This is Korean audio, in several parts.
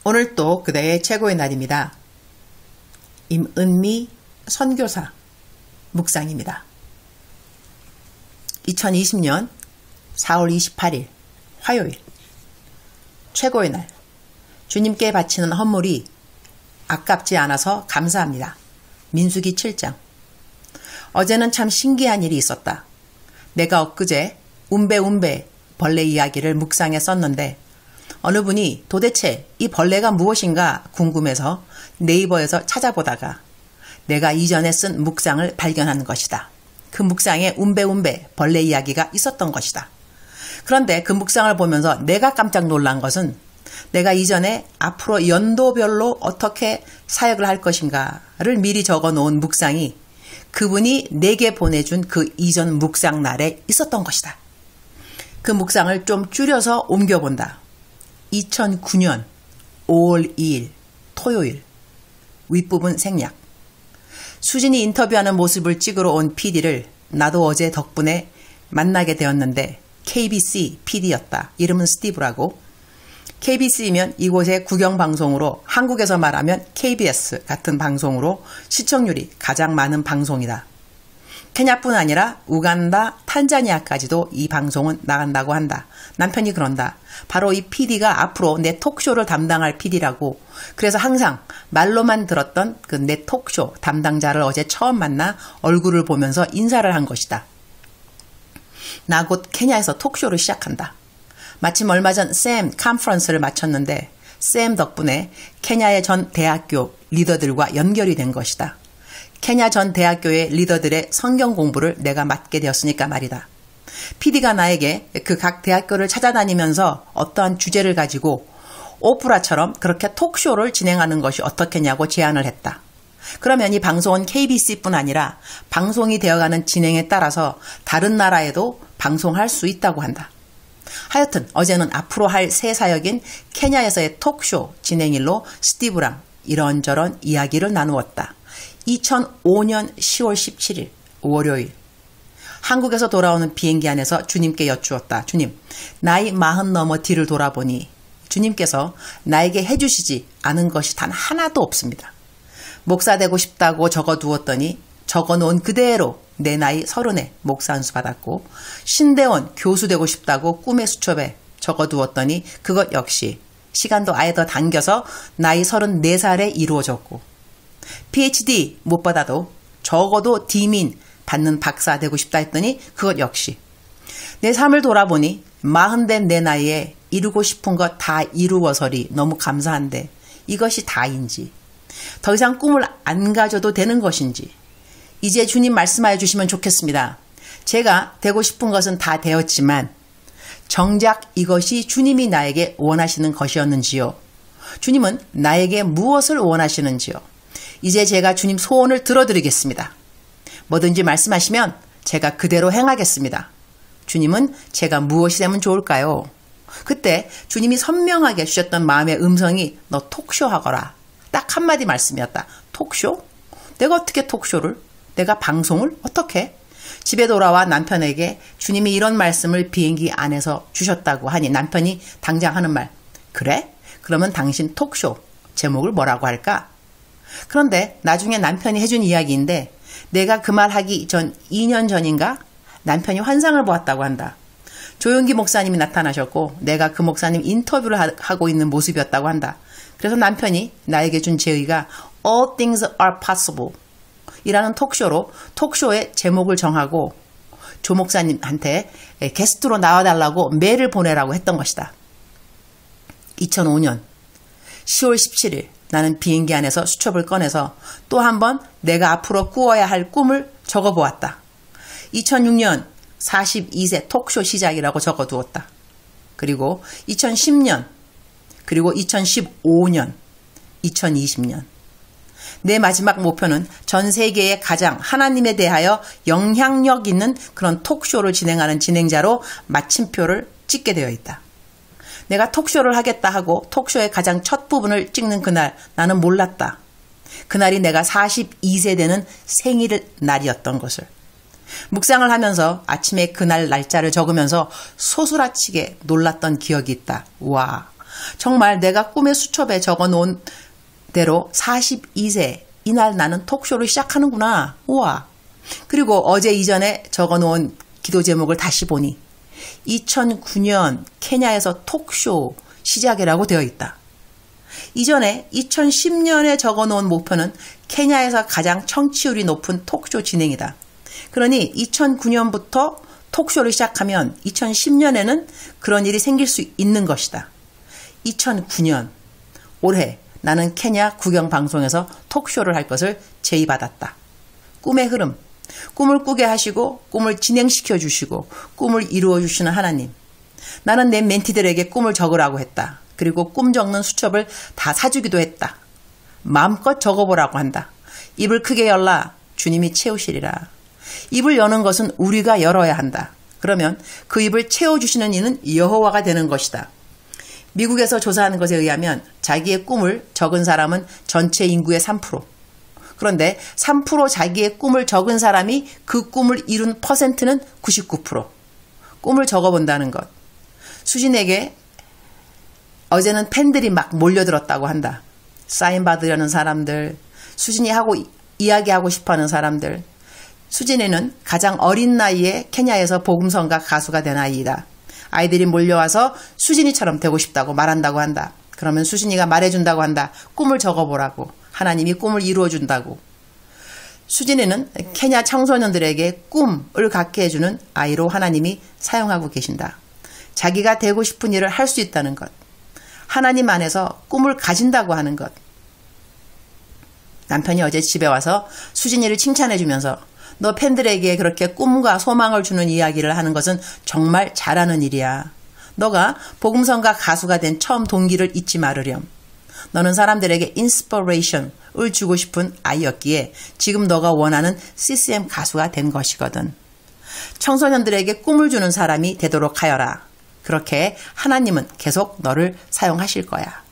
오늘 또 그대의 최고의 날입니다. 임은미 선교사 묵상입니다. 2020년 4월 28일 화요일 최고의 날 주님께 바치는 헌물이 아깝지 않아서 감사합니다. 민수기 7장 어제는 참 신기한 일이 있었다. 내가 엊그제 운배 벌레 이야기를 묵상에 썼는데 어느 분이 도대체 이 벌레가 무엇인가 궁금해서 네이버에서 찾아보다가 내가 이전에 쓴 묵상을 발견한 것이다. 그 묵상에 운배 벌레 이야기가 있었던 것이다. 그런데 그 묵상을 보면서 내가 깜짝 놀란 것은 내가 이전에 앞으로 연도별로 어떻게 사역을 할 것인가를 미리 적어 놓은 묵상이 그분이 내게 보내준 그 이전 묵상 날에 있었던 것이다. 그 묵상을 좀 줄여서 옮겨본다. 2009년 5월 2일 토요일 윗부분 생략 수진이 인터뷰하는 모습을 찍으러 온 PD를 나도 어제 덕분에 만나게 되었는데 KBC PD였다. 이름은 스티브라고. KBC이면 이곳의 국영방송으로 한국에서 말하면 KBS 같은 방송으로 시청률이 가장 많은 방송이다. 케냐뿐 아니라 우간다, 탄자니아까지도 이 방송은 나간다고 한다. 남편이 그런다. 바로 이 PD가 앞으로 내 톡쇼를 담당할 PD라고. 그래서 항상 말로만 들었던 그 내 톡쇼 담당자를 어제 처음 만나 얼굴을 보면서 인사를 한 것이다. 나 곧 케냐에서 톡쇼를 시작한다. 마침 얼마 전 샘 컨퍼런스를 마쳤는데 샘 덕분에 케냐의 전 대학교 리더들과 연결이 된 것이다. 케냐 전 대학교의 리더들의 성경 공부를 내가 맡게 되었으니까 말이다. PD가 나에게 그 각 대학교를 찾아다니면서 어떠한 주제를 가지고 오프라처럼 그렇게 톡쇼를 진행하는 것이 어떻겠냐고 제안을 했다. 그러면 이 방송은 KBC뿐 아니라 방송이 되어가는 진행에 따라서 다른 나라에도 방송할 수 있다고 한다. 하여튼 어제는 앞으로 할 새 사역인 케냐에서의 톡쇼 진행일로 스티브랑 이런저런 이야기를 나누었다. 2005년 10월 17일 월요일 한국에서 돌아오는 비행기 안에서 주님께 여쭈었다. 주님, 나이 40 넘어 뒤를 돌아보니 주님께서 나에게 해주시지 않은 것이 단 하나도 없습니다. 목사 되고 싶다고 적어두었더니 적어놓은 그대로 내 나이 30에 목사 안수 받았고 신대원 교수 되고 싶다고 꿈의 수첩에 적어두었더니 그것 역시 시간도 아예 더 당겨서 나이 34살에 이루어졌고 PhD 못 받아도 적어도 D민 받는 박사 되고 싶다 했더니 그것 역시 내 삶을 돌아보니 40된 내 나이에 이루고 싶은 것 다 이루어서리 너무 감사한데 이것이 다인지 더 이상 꿈을 안 가져도 되는 것인지 이제 주님 말씀하여 주시면 좋겠습니다. 제가 되고 싶은 것은 다 되었지만 정작 이것이 주님이 나에게 원하시는 것이었는지요. 주님은 나에게 무엇을 원하시는지요. 이제 제가 주님 소원을 들어드리겠습니다. 뭐든지 말씀하시면 제가 그대로 행하겠습니다. 주님은 제가 무엇이 되면 좋을까요? 그때 주님이 선명하게 주셨던 마음의 음성이 너 톡쇼 하거라. 딱 한마디 말씀이었다. 톡쇼? 내가 어떻게 톡쇼를? 내가 방송을? 어떻게? 집에 돌아와 남편에게 주님이 이런 말씀을 비행기 안에서 주셨다고 하니 남편이 당장 하는 말. 그래? 그러면 당신 톡쇼 제목을 뭐라고 할까? 그런데 나중에 남편이 해준 이야기인데 내가 그 말 하기 전 2년 전인가 남편이 환상을 보았다고 한다. 조용기 목사님이 나타나셨고 내가 그 목사님 인터뷰를 하고 있는 모습이었다고 한다. 그래서 남편이 나에게 준 제의가 All things are possible 이라는 톡쇼로 톡쇼의 제목을 정하고 조 목사님한테 게스트로 나와달라고 메일을 보내라고 했던 것이다. 2005년 10월 17일 나는 비행기 안에서 수첩을 꺼내서 또 한 번 내가 앞으로 꾸어야 할 꿈을 적어보았다. 2006년 42세 톡쇼 시작이라고 적어두었다. 그리고 2010년, 그리고 2015년, 2020년. 내 마지막 목표는 전 세계에 가장 하나님에 대하여 영향력 있는 그런 톡쇼를 진행하는 진행자로 마침표를 찍게 되어 있다. 내가 톡쇼를 하겠다 하고 톡쇼의 가장 첫 부분을 찍는 그날 나는 몰랐다. 그날이 내가 42세 되는 생일 날이었던 것을. 묵상을 하면서 아침에 그날 날짜를 적으면서 소스라치게 놀랐던 기억이 있다. 와, 정말 내가 꿈의 수첩에 적어놓은 대로 42세 이날 나는 톡쇼를 시작하는구나. 우와. 그리고 어제 이전에 적어놓은 기도 제목을 다시 보니 2009년 케냐에서 톡쇼 시작이라고 되어 있다. 이전에 2010년에 적어놓은 목표는 케냐에서 가장 청취율이 높은 톡쇼 진행이다. 그러니 2009년부터 톡쇼를 시작하면 2010년에는 그런 일이 생길 수 있는 것이다. 2009년 올해 나는 케냐 구경방송에서 톡쇼를 할 것을 제의받았다. 꿈의 흐름, 꿈을 꾸게 하시고 꿈을 진행시켜 주시고 꿈을 이루어 주시는 하나님. 나는 내 멘티들에게 꿈을 적으라고 했다. 그리고 꿈 적는 수첩을 다 사주기도 했다. 마음껏 적어보라고 한다. 입을 크게 열라. 주님이 채우시리라. 입을 여는 것은 우리가 열어야 한다. 그러면 그 입을 채워주시는 이는 여호와가 되는 것이다. 미국에서 조사하는 것에 의하면 자기의 꿈을 적은 사람은 전체 인구의 3%. 그런데 3% 자기의 꿈을 적은 사람이 그 꿈을 이룬 퍼센트는 99%. 꿈을 적어본다는 것. 수진에게 어제는 팬들이 막 몰려들었다고 한다. 사인 받으려는 사람들, 수진이 하고 이야기하고 싶어하는 사람들. 수진이는 가장 어린 나이에 케냐에서 복음성가 가수가 된 아이이다. 아이들이 몰려와서 수진이처럼 되고 싶다고 말한다고 한다. 그러면 수진이가 말해준다고 한다. 꿈을 적어보라고. 하나님이 꿈을 이루어준다고. 수진이는 케냐 청소년들에게 꿈을 갖게 해주는 아이로 하나님이 사용하고 계신다. 자기가 되고 싶은 일을 할 수 있다는 것. 하나님 안에서 꿈을 가진다고 하는 것. 남편이 어제 집에 와서 수진이를 칭찬해주면서 너 팬들에게 그렇게 꿈과 소망을 주는 이야기를 하는 것은 정말 잘하는 일이야. 너가 복음성가 가수가 된 처음 동기를 잊지 말으렴. 너는 사람들에게 인스퍼레이션을 주고 싶은 아이였기에 지금 너가 원하는 CCM 가수가 된 것이거든. 청소년들에게 꿈을 주는 사람이 되도록 하여라. 그렇게 하나님은 계속 너를 사용하실 거야.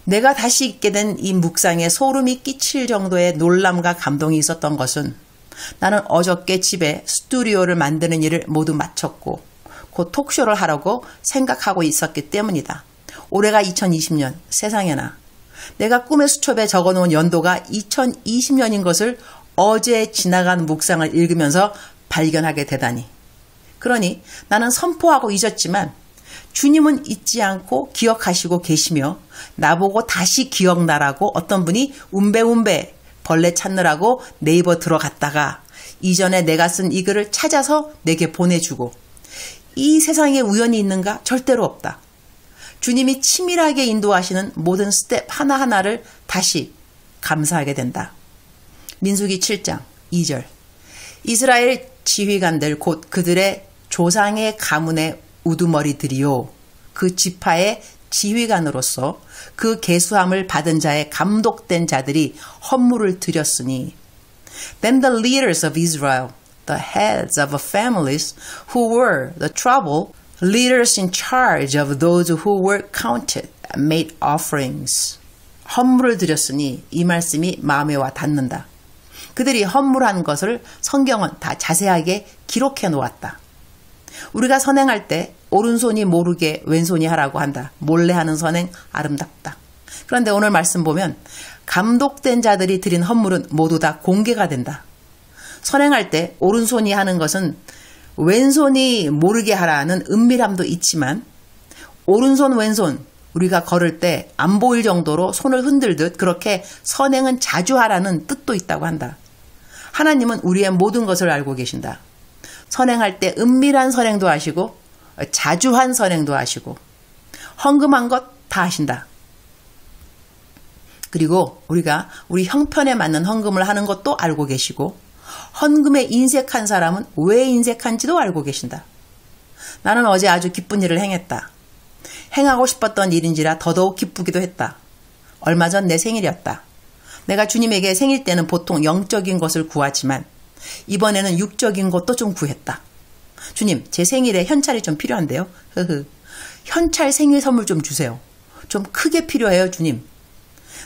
내가 다시 읽게 된 이 묵상에 소름이 끼칠 정도의 놀람과 감동이 있었던 것은 나는 어저께 집에 스튜디오를 만드는 일을 모두 마쳤고 곧 톡쇼를 하려고 생각하고 있었기 때문이다. 올해가 2020년, 세상에나. 내가 꿈의 수첩에 적어놓은 연도가 2020년인 것을 어제 지나간 묵상을 읽으면서 발견하게 되다니. 그러니 나는 선포하고 잊었지만 주님은 잊지 않고 기억하시고 계시며 나보고 다시 기억나라고 어떤 분이 운배운배 벌레 찾느라고 네이버 들어갔다가 이전에 내가 쓴 이 글을 찾아서 내게 보내주고 이 세상에 우연이 있는가? 절대로 없다. 주님이 치밀하게 인도하시는 모든 스텝 하나하나를 다시 감사하게 된다. 민수기 7장 2절 이스라엘 지휘관들 곧 그들의 조상의 가문의 우두머리들이요 그 지파의 지휘관으로서 그 계수함을 받은 자의 감독된 자들이 헌물을 드렸으니 Then the leaders of Israel, the heads of families who were the trouble, leaders in charge of those who were counted, made offerings. 헌물을 드렸으니 이 말씀이 마음에 와 닿는다. 그들이 헌물한 것을 성경은 다 자세하게 기록해 놓았다. 우리가 선행할 때 오른손이 모르게 왼손이 하라고 한다. 몰래 하는 선행 아름답다. 그런데 오늘 말씀 보면 감독된 자들이 드린 헌물은 모두 다 공개가 된다. 선행할 때 오른손이 하는 것은 왼손이 모르게 하라는 은밀함도 있지만 오른손 왼손 우리가 걸을 때 안 보일 정도로 손을 흔들듯 그렇게 선행은 자주 하라는 뜻도 있다고 한다. 하나님은 우리의 모든 것을 알고 계신다. 선행할 때 은밀한 선행도 하시고 자주 한 선행도 하시고 헌금한 것 다 하신다. 그리고 우리가 우리 형편에 맞는 헌금을 하는 것도 알고 계시고 헌금에 인색한 사람은 왜 인색한지도 알고 계신다. 나는 어제 아주 기쁜 일을 행했다. 행하고 싶었던 일인지라 더더욱 기쁘기도 했다. 얼마 전 내 생일이었다. 내가 주님에게 생일 때는 보통 영적인 것을 구하지만 이번에는 육적인 것도 좀 구했다. 주님, 제 생일에 현찰이 좀 필요한데요. 현찰 생일 선물 좀 주세요. 좀 크게 필요해요, 주님.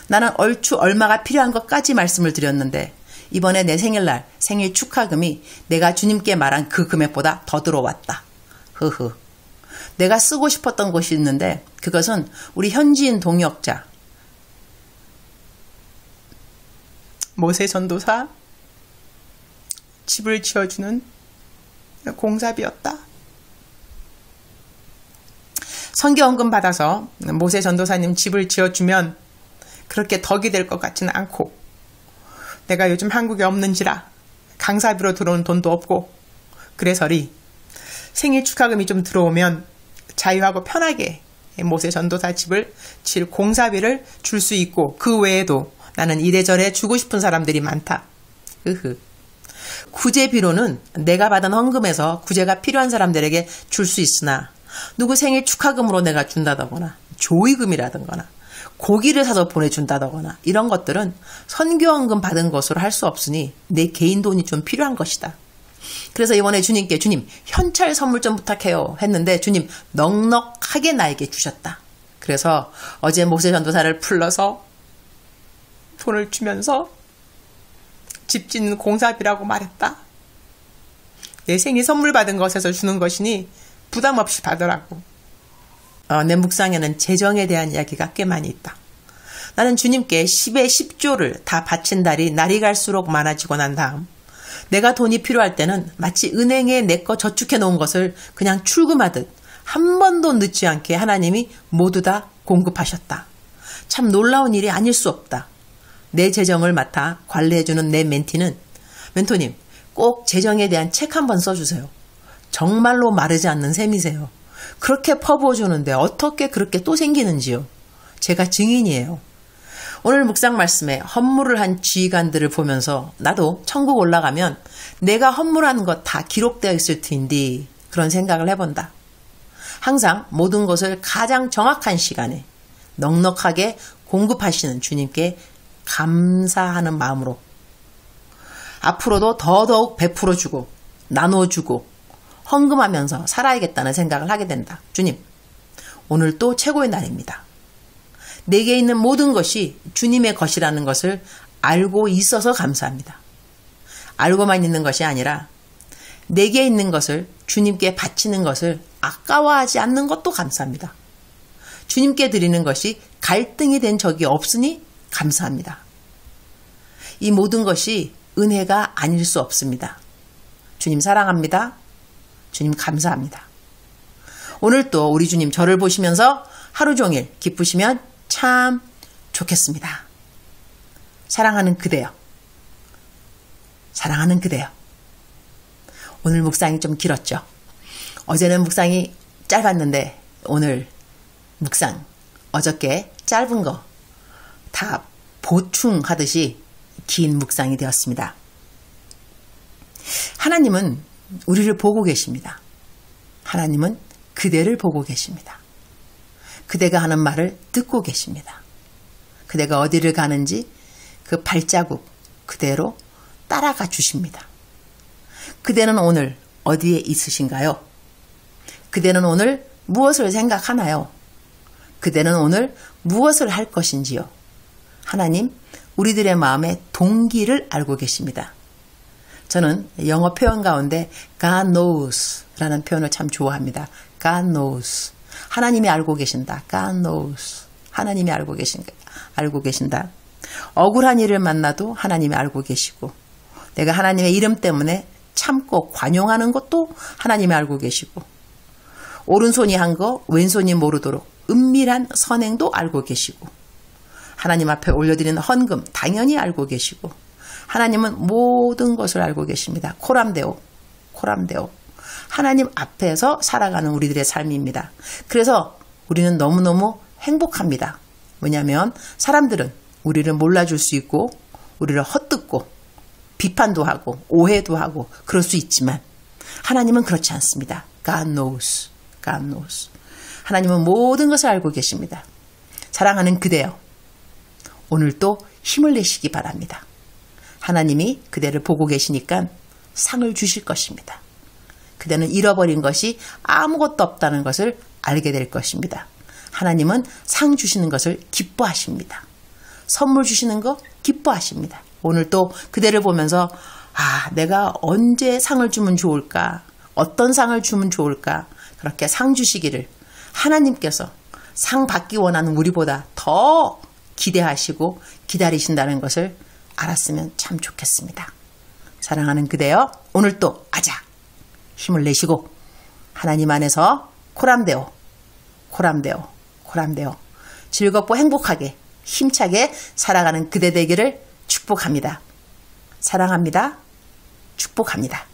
나는 얼추 얼마가 필요한 것까지 말씀을 드렸는데 이번에 내 생일날 생일 축하금이 내가 주님께 말한 그 금액보다 더 들어왔다. 내가 쓰고 싶었던 것이 있는데 그것은 우리 현지인 동역자 모세 전도사 집을 지어주는 공사비였다. 선교헌금 받아서 모세 전도사님 집을 지어주면 그렇게 덕이 될 것 같지는 않고, 내가 요즘 한국에 없는지라 강사비로 들어온 돈도 없고, 그래서리 생일 축하금이 좀 들어오면 자유하고 편하게 모세 전도사 집을 질 공사비를 줄 수 있고, 그 외에도 나는 이래저래 주고 싶은 사람들이 많다. 구제비로는 내가 받은 헌금에서 구제가 필요한 사람들에게 줄 수 있으나, 누구 생일 축하금으로 내가 준다거나 조의금이라든가 고기를 사서 보내준다거나 이런 것들은 선교헌금 받은 것으로 할 수 없으니 내 개인 돈이 좀 필요한 것이다. 그래서 이번에 주님께 주님 현찰 선물 좀 부탁해요 했는데 주님 넉넉하게 나에게 주셨다. 그래서 어제 모세 전도사를 불러서 돈을 주면서 집 짓는 공사비라고 말했다. 내 생일 선물 받은 것에서 주는 것이니 부담 없이 받으라고. 내 묵상에는 재정에 대한 이야기가 꽤 많이 있다. 나는 주님께 10의 10조를 다 바친 날이 갈수록 많아지고 난 다음 내가 돈이 필요할 때는 마치 은행에 내 거 저축해 놓은 것을 그냥 출금하듯 한 번도 늦지 않게 하나님이 모두 다 공급하셨다. 참 놀라운 일이 아닐 수 없다. 내 재정을 맡아 관리해주는 내 멘토님 꼭 재정에 대한 책 한번 써주세요. 정말로 마르지 않는 셈이세요. 그렇게 퍼부어주는데 어떻게 그렇게 또 생기는지요. 제가 증인이에요. 오늘 묵상 말씀에 헌물을 한 지휘관들을 보면서 나도 천국 올라가면 내가 헌물한 것 다 기록되어 있을 텐데 그런 생각을 해본다. 항상 모든 것을 가장 정확한 시간에 넉넉하게 공급하시는 주님께 감사하는 마음으로 앞으로도 더더욱 베풀어주고 나눠주고 헌금하면서 살아야겠다는 생각을 하게 된다. 주님, 오늘 또 최고의 날입니다. 내게 있는 모든 것이 주님의 것이라는 것을 알고 있어서 감사합니다. 알고만 있는 것이 아니라 내게 있는 것을 주님께 바치는 것을 아까워하지 않는 것도 감사합니다. 주님께 드리는 것이 갈등이 된 적이 없으니 감사합니다. 이 모든 것이 은혜가 아닐 수 없습니다. 주님 사랑합니다. 주님 감사합니다. 오늘 또 우리 주님 저를 보시면서 하루 종일 기쁘시면 참 좋겠습니다. 사랑하는 그대여. 사랑하는 그대여. 오늘 묵상이 좀 길었죠. 어제는 묵상이 짧았는데 오늘 묵상 어저께 짧은 거 다 보충하듯이 긴 묵상이 되었습니다. 하나님은 우리를 보고 계십니다. 하나님은 그대를 보고 계십니다. 그대가 하는 말을 듣고 계십니다. 그대가 어디를 가는지 그 발자국 그대로 따라가 주십니다. 그대는 오늘 어디에 있으신가요? 그대는 오늘 무엇을 생각하나요? 그대는 오늘 무엇을 할 것인지요? 하나님, 우리들의 마음의 동기를 알고 계십니다. 저는 영어 표현 가운데 God knows 라는 표현을 참 좋아합니다. God knows. 하나님이 알고 계신다. God knows. 하나님이 알고 계신다. 억울한 일을 만나도 하나님이 알고 계시고, 내가 하나님의 이름 때문에 참고 관용하는 것도 하나님이 알고 계시고, 오른손이 한 거 왼손이 모르도록 은밀한 선행도 알고 계시고, 하나님 앞에 올려드리는 헌금 당연히 알고 계시고, 하나님은 모든 것을 알고 계십니다. 코람데오. 하나님 앞에서 살아가는 우리들의 삶입니다. 그래서 우리는 너무너무 행복합니다. 왜냐하면 사람들은 우리를 몰라줄 수 있고 우리를 헛듣고 비판도 하고 오해도 하고 그럴 수 있지만 하나님은 그렇지 않습니다. God knows. 하나님은 모든 것을 알고 계십니다. 사랑하는 그대여, 오늘도 힘을 내시기 바랍니다. 하나님이 그대를 보고 계시니까 상을 주실 것입니다. 그대는 잃어버린 것이 아무것도 없다는 것을 알게 될 것입니다. 하나님은 상 주시는 것을 기뻐하십니다. 선물 주시는 거 기뻐하십니다. 오늘 또 그대를 보면서 내가 언제 상을 주면 좋을까? 어떤 상을 주면 좋을까? 그렇게 상 주시기를 하나님께서 상 받기 원하는 우리보다 더 기대하시고 기다리신다는 것을 알았으면 참 좋겠습니다. 사랑하는 그대여, 오늘 또 아자 힘을 내시고 하나님 안에서 코람데오 즐겁고 행복하게 힘차게 살아가는 그대 되기를 축복합니다. 사랑합니다. 축복합니다.